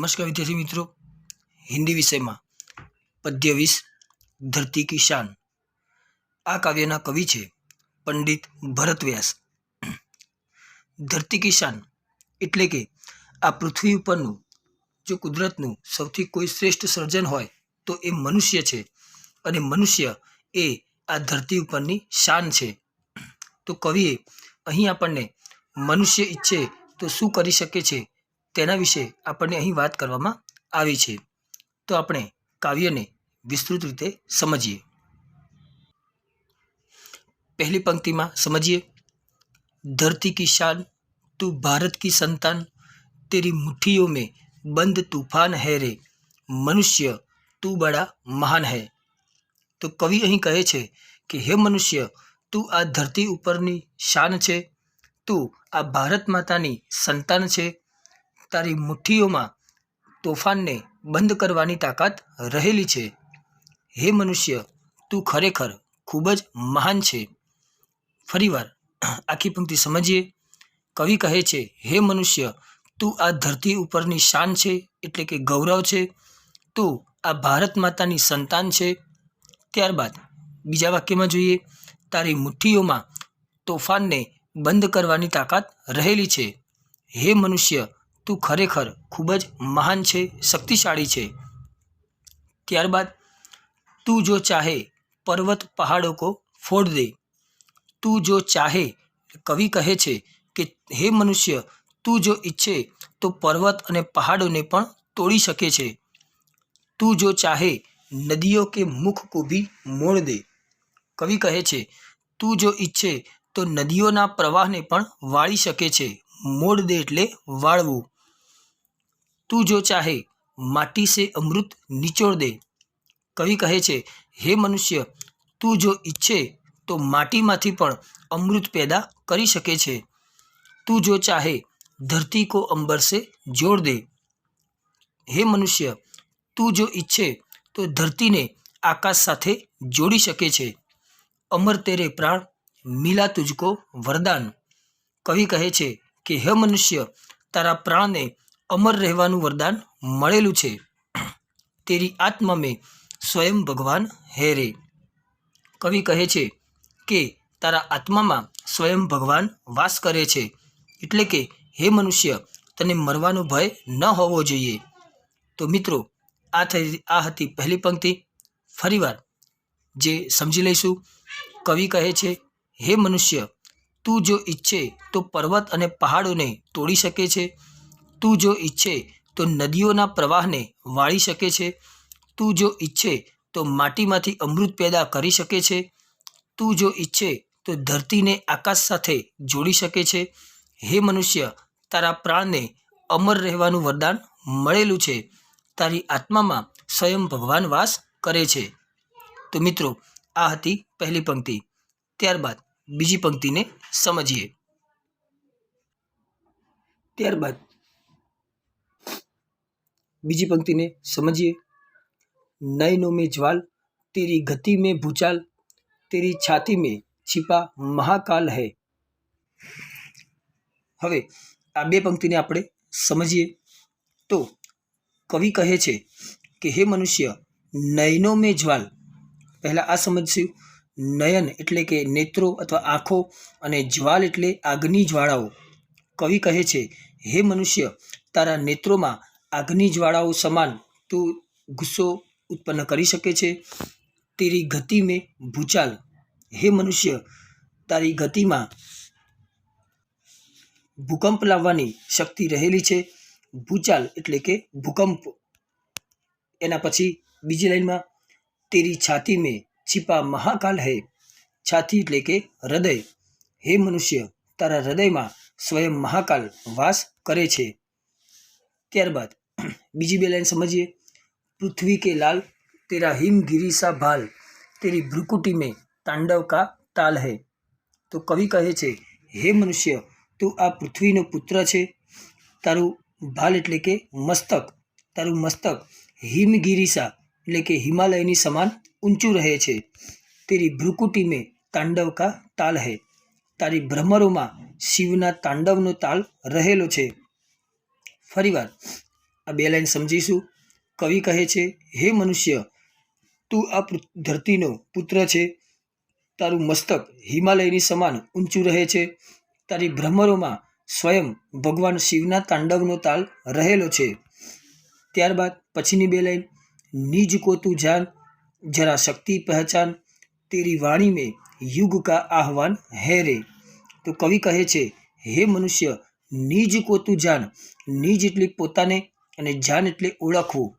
नमस्कार विद्यार्थी मित्रों, हिंदी विषय में पद्य 20 धरती की शान। आ काव्यना कवि छे पंडित भरत व्यास। धरती की शान एटले के आ पृथ्वी उपरनु जो कुदरतनु सौथी कोई श्रेष्ठ सर्जन होय तो ए मनुष्य छे अने मनुष्य ए आ धरती उपरनी शान छे। तो कविए અહીં આપણને મનુષ્ય ઈચ્છે તો શું કરી શકે છે તેના વિશે આપણને અહીં વાત કરવામાં આવી છે। તો આપણે કાવ્યને વિસ્તૃત રીતે સમજીએ। पहली पंक्ति में समझिए, धरती की शान तू भारत की संतान, तेरी मुट्ठियों में बंद तूफान है रे, मनुष्य तू बड़ा महान है। तो कवि અહીં કહે છે કે હે મનુષ્ય, તું આ ધરતી ઉપરની શાન છે, તું આ ભારત માતાની સંતાન છે, તારી મુઠ્ઠીઓમાં તોફાનને બંધ કરવાની તાકાત રહેલી છે। હે મનુષ્ય, તું ખરેખર ખૂબ જ મહાન છે। ફરીવાર આખી પંક્તિ સમજીએ। કવિ કહે છે હે મનુષ્ય, તું આ ધરતી ઉપરની શાન છે એટલે કે ગૌરવ છે, તું આ ભારત માતાની સંતાન છે। ત્યારબાદ બીજા વાક્યમાં જોઈએ, તારી મુઠ્ઠીઓમાં તોફાનને બંધ કરવાની તાકાત રહેલી છે। હે મનુષ્ય, તું ખરેખર ખૂબ જ મહાન છે, શક્તિશાળી છે। ત્યારબાદ તું જો ચાહે पर्वत पहाड़ों को फोड़ दे। तू जो चाहे, कवि कहे छे कि हे मनुष्य, तू जो इच्छे तो पर्वत अने पहाड़ों ने पण तोड़ी सके छे। तू जो चाहे नदियों के मुख को भी मोड़ दे। कवि कहे छे तू जो इच्छे तो नदियों प्रवाह ने पण वाળી શકે છે। मोड़ दे એટલે વાળવું। तू जो चाहे माटी से अमृत निचोड़ दे। कवि कहे छे हे मनुष्य, तू जो इच्छे तो माटीमांथी पण अमृत पैदा करी सके छे। तू जो चाहे धरती को अंबर से जोड़ दे। हे मनुष्य, तू जो इच्छे तो धरती ने आकाश साथे जोड़ी सके छे। अमर तेरे प्राण, मिला तुझको वरदान। कवि कहे छे कि हे मनुष्य, तारा प्राण ने अमर रहवानुं वरदान मळेलुं छे। तेरी आत्मा में स्वयं भगवान है रे। कवि कहे छे कि तारा आत्मा में स्वयं भगवान वास करे छे, एटले के हे मनुष्य, तने मरवानो भय न होवो जोईए। तो मित्रों, आ हती पहली पंक्ति। फरीवार जे समझी लईशुं। कवि कहे छे हे मनुष्य, तू जो इच्छे तो पर्वत अने पहाड़ों ने तोड़ी सके छे। तू जो इच्छे तो नदीओना प्रवाह ने वाળી શકે છે। तू जो इच्छे तो माटीमांथी अमृत पैदा करी सके छे। तू जो इच्छे तो धरती ने आकाश साथे जोड़ी सके छे। हे मनुष्य, तारा प्राण ने अमर रहवानुं वरदान मळेलुं छे। तारी आत्मामां स्वयं भगवान वास करे छे। तो मित्रों, आ हती पहली पंक्ति। त्यारबाद बीजी पंक्तिने समझीए। त्यारबाद बीजी पंक्ति ने समझिए, नयनों में ज्वाल, तेरी गति में भूचाल, तेरी छाती में छिपा महाकाल है। हवे आ बे पंक्ति ने आपणे समझिए। तो कवि कहे छे कि हे मनुष्य, नयनों में ज्वाल, पहला आ समझशुं। नयन एटले के नेत्रों अथवा आँखों अने ज्वाल एटले आगनी ज्वाळाओ। कवि कहे छे हे मनुष्य, तारा नेत्रों में आगनी ज्वाळाओ समान तू गुस्सो उत्पन्न करी सके छे। तेरी गति में भूचाल, हे मनुष्य, तारी गति में भूकंप लाववानी शक्ति रहेली छे। भूचाल एटले के भूकंप। एना पछी बीजी लाइन में, तेरी छाती में छिपा महाकाल है। छाती एटले के हृदय। हे मनुष्य, तारा हृदय में स्वयं महाकाल वास करे छे। त्यारबाद बीजी बे लाइन समझिए, पृथ्वी के लाल, तेरा हिमगिरी सा भाल, तेरी भ्रुकुटी में तांडव का ताल है। तो कवि कहे छे हे मनुष्य, तू आ पृथ्वीनो पुत्र छे। तारू भाल एटले के मस्तक, तारू मस्तक हिमगिरी सा एटले के हिमालयनी समान ऊंचू रहे छे। तेरी भ्रुकुटी में तांडव का ताल है। तारी भ्रमरों में शिवना तांडवनो ताल रहेलो छे। फरीवार આ બે લાઈન સમજીશું. કવિ કહે છે, હે મનુષ્ય, તું આ ધરતીનો પુત્ર છે. તારું મસ્તક હિમાલયની સમાન ઊંચું રહે છે. તારી ભ્રમરોમાં સ્વયં ભગવાન શિવના તાંડવનો તાલ રહેલો છે. ત્યારબાદ પછીની બે લાઈન, નિજ કો તું જાન જરા શક્તિ પહેચાન તેરી વાણી में युग का आह्वान है रे. તો કવિ કહે છે, હે મનુષ્ય, નિજ કો તું જાન. નિજ એટલે પોતાને અને જાન એટલે ઓળખવું.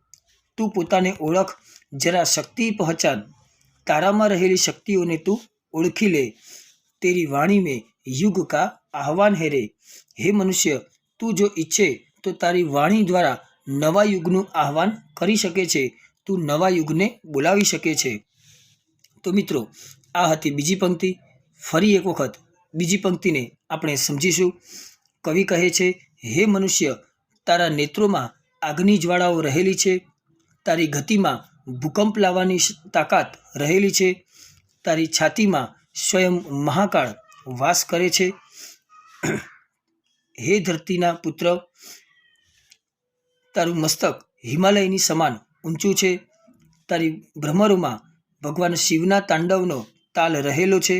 તું પોતાને ઓળખ. જરા શક્તિ પહેચાન, તારામાં રહેલી શક્તિઓને તું ઓળખી લે. તેરી વાણી में युग का आह्वान है रे. હે મનુષ્ય, તું જો ઈચ્છે તો તારી વાણી દ્વારા નવા યુગનું આહ્વાન કરી શકે છે. તું નવા યુગને બોલાવી શકે છે. તો મિત્રો, આ હતી બીજી પંક્તિ. ફરી એક વખત બીજી પંક્તિને આપણે સમજીશું. કવિ કહે છે, હે મનુષ્ય, તારા નેત્રોમાં આગની જ્વાળાઓ રહેલી છે. તારી ગતિમાં ભૂકંપ લાવવાની તાકાત રહેલી છે. તારી છાતીમાં સ્વયં મહાકાળ વાસ કરે છે. હે ધરતીના પુત્ર, તારું મસ્તક હિમાલયની સમાન ઊંચું છે. તારી ભ્રમરોમાં ભગવાન શિવના તાંડવનો તાલ રહેલો છે.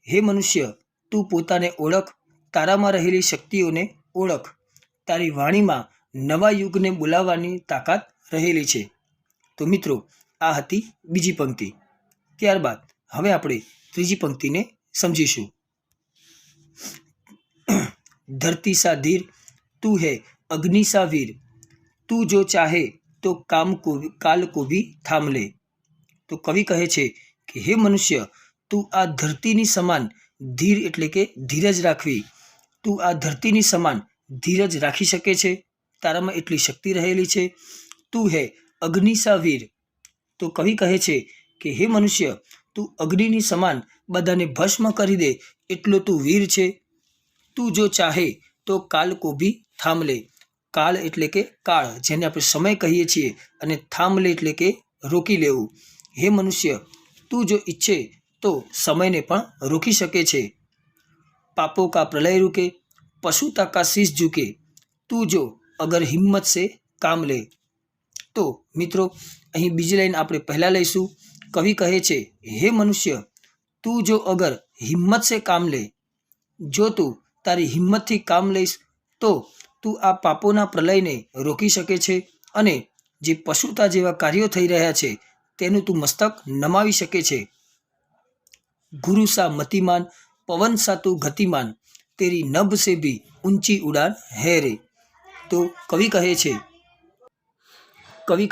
હે મનુષ્ય, તું પોતાને ઓળખ. તારામાં રહેલી શક્તિઓને ઓળખ. તારી વાણીમાં નવા યુગને બોલાવવાની તાકાત રહેલી છે. તો મિત્રો, આ હતી બીજી પંક્તિ. ત્યારબાદ હવે આપણે ત્રીજી પંક્તિને સમજીશું. धरती सा धीर तू है अग्नि सा वीर तू जो चाहे तो काल को भी थाम ले. તો કવિ કહે છે કે હે મનુષ્ય, તું આ ધરતીની સમાન ધીર એટલે કે ધીરજ રાખવી. તું આ ધરતીની સમાન ધીરજ રાખી શકે છે. તારામાં એટલી શક્તિ રહેલી છે. તું હે અગ્નિ સા વીર. તો કવિ કહે છે કે હે મનુષ્ય, તું અગ્નિની સમાન બધાને ભસ્મ કરી દે એટલો તું વીર છે. તું જો ચાહે તો કાલ કો ભી થામ લે. કાળ એટલે કે કાળ, જેને આપણે સમય કહીએ છીએ, અને થામ લે એટલે કે રોકી લેવું. હે મનુષ્ય, તું જો ઈચ્છે તો સમયને પણ રોકી શકે છે. પાપો કા પ્રલય રૂકે પશુતા કા શીશ ઝુકે તું જો અગર હિંમત સે કામ લે. તો મિત્રો, અહીં બીજી લાઈન આપણે પહેલાં લઈશું. કવિ કહે છે, હે મનુષ્ય, તું જો અગર હિંમત સે કામ લે. જો તું તારી હિંમતથી કામ લઈશ તો તું આ પાપોના પ્રલયને રોકી શકે છે અને જે પશુતા જેવા કાર્યો થઈ રહ્યા છે તેનું તું મસ્તક નમાવી શકે છે. ગુરુ સા મતિમાન પવન સા તું ગતિમાન તેરી નભ સે ભી ઊંચી ઉડાન હે રે. તો કવિ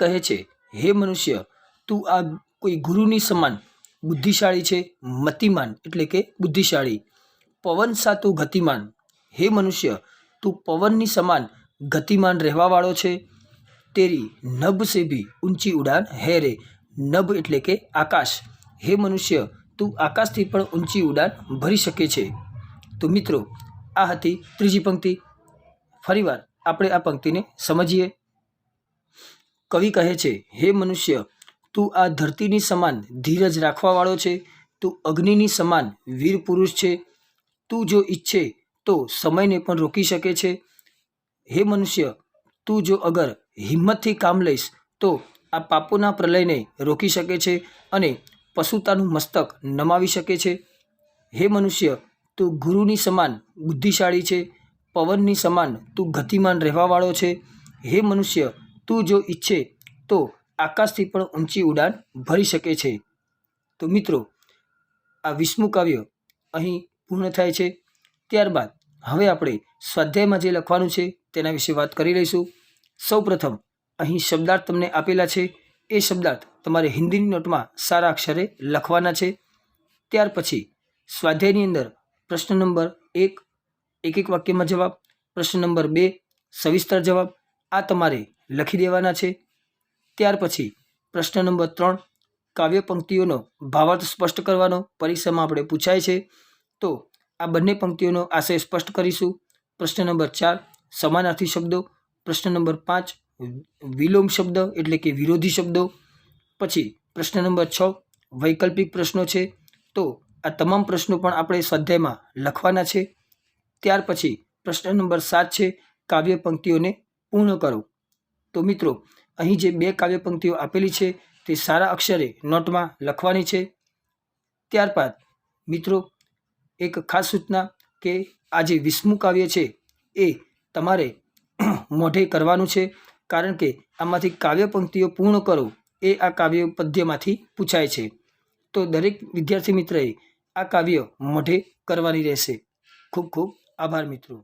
કહે છે, હે મનુષ્ય, તું આ કોઈ ગુરુની સમાન બુદ્ધિશાળી છે. મતિમાન એટલે કે બુદ્ધિશાળી. પવન સા તું ગતિમાન. હે મનુષ્ય, તું પવનની સમાન ગતિમાન રહેવાવાળો છે. તેરી નભ સે ભી ઊંચી ઉડાન હે રે. નભ એટલે કે આકાશ. હે મનુષ્ય, તું આકાશથી પણ ઊંચી ઉડાન ભરી શકે છે. તો મિત્રો, આ હતી ત્રીજી પંક્તિ. ફરીવાર આપણે આ પંક્તિને સમજીએ. કવિ કહે છે, હે મનુષ્ય, તું આ ધરતીની સમાન ધીરજ રાખવાવાળો છે. તું અગ્નિની સમાન વીર પુરુષ છે. તું જો ઈચ્છે તો સમયને પણ રોકી શકે છે. હે મનુષ્ય, તું જો અગર હિંમતથી કામ લઈશ તો આ પાપોના પ્રલયને રોકી શકે છે અને પશુતાનું મસ્તક નમાવી શકે છે. હે મનુષ્ય, તું ગુરુની સમાન બુદ્ધિશાળી છે. પવનની સમાન તું ગતિમાન રહેવાવાળો છે. હે મનુષ્ય, તું જો ઈચ્છે તો આકાશથી પણ ઊંચી ઉડાન ભરી શકે છે. તો મિત્રો, આ 20મું કાવ્ય અહીં પૂર્ણ થાય છે. ત્યારબાદ હવે આપણે સ્વાધ્યાયમાં જે લખવાનું છે તેના વિશે વાત કરી લઈશું. સૌપ્રથમ અહીં શબ્દાર્થ તમને આપેલા છે. એ શબ્દાર્થ તમારે હિન્દીની નોટમાં સારા અક્ષરે લખવાના છે. ત્યાર પછી સ્વાધ્યાયની અંદર પ્રશ્ન નંબર 1 એક વાક્યમાં જવાબ, પ્રશ્ન નંબર 2 સવિસ્તર જવાબ, આ તમારે લખી દેવાના છે. ત્યાર પછી પ્રશ્ન નંબર 3 કાવ્ય પંક્તિઓનો ભાવાર્થ સ્પષ્ટ કરવાનો પરીક્ષામાં આપણે પૂછાય છે. તો આ બંને પંક્તિઓનો આશય સ્પષ્ટ કરીશું. પ્રશ્ન નંબર 4 સમાનાર્થી શબ્દો, પ્રશ્ન નંબર 5 વિલોમ શબ્દ એટલે કે વિરોધી શબ્દો, પછી પ્રશ્ન નંબર 6 વૈકલ્પિક પ્રશ્નો છે. તો આ તમામ પ્રશ્નો પણ આપણે સ્વાધ્યાયમાં લખવાના છે. ત્યાર પછી પ્રશ્ન નંબર 7 છે કાવ્ય પંક્તિઓને પૂર્ણ કરો. તો મિત્રો અહીં જે 2 કાવ્ય પંક્તિઓ આપેલી છે તે સારા અક્ષરે નોટમાં લખવાની છે. ત્યારબાદ મિત્રો એક ખાસ સૂચના કે આ જે 20મું કાવ્ય છે એ તમારે મોઢે કરવાનું છે, કારણ કે આમાંથી કાવ્ય પંક્તિઓ પૂર્ણ કરો એ આ કાવ્ય પદ્યમાંથી પૂછાય છે. તો દરેક વિદ્યાર્થી મિત્રએ આ કાવ્ય મોઢે કરવાની રહેશે. ખૂબ ખૂબ આભાર મિત્રો.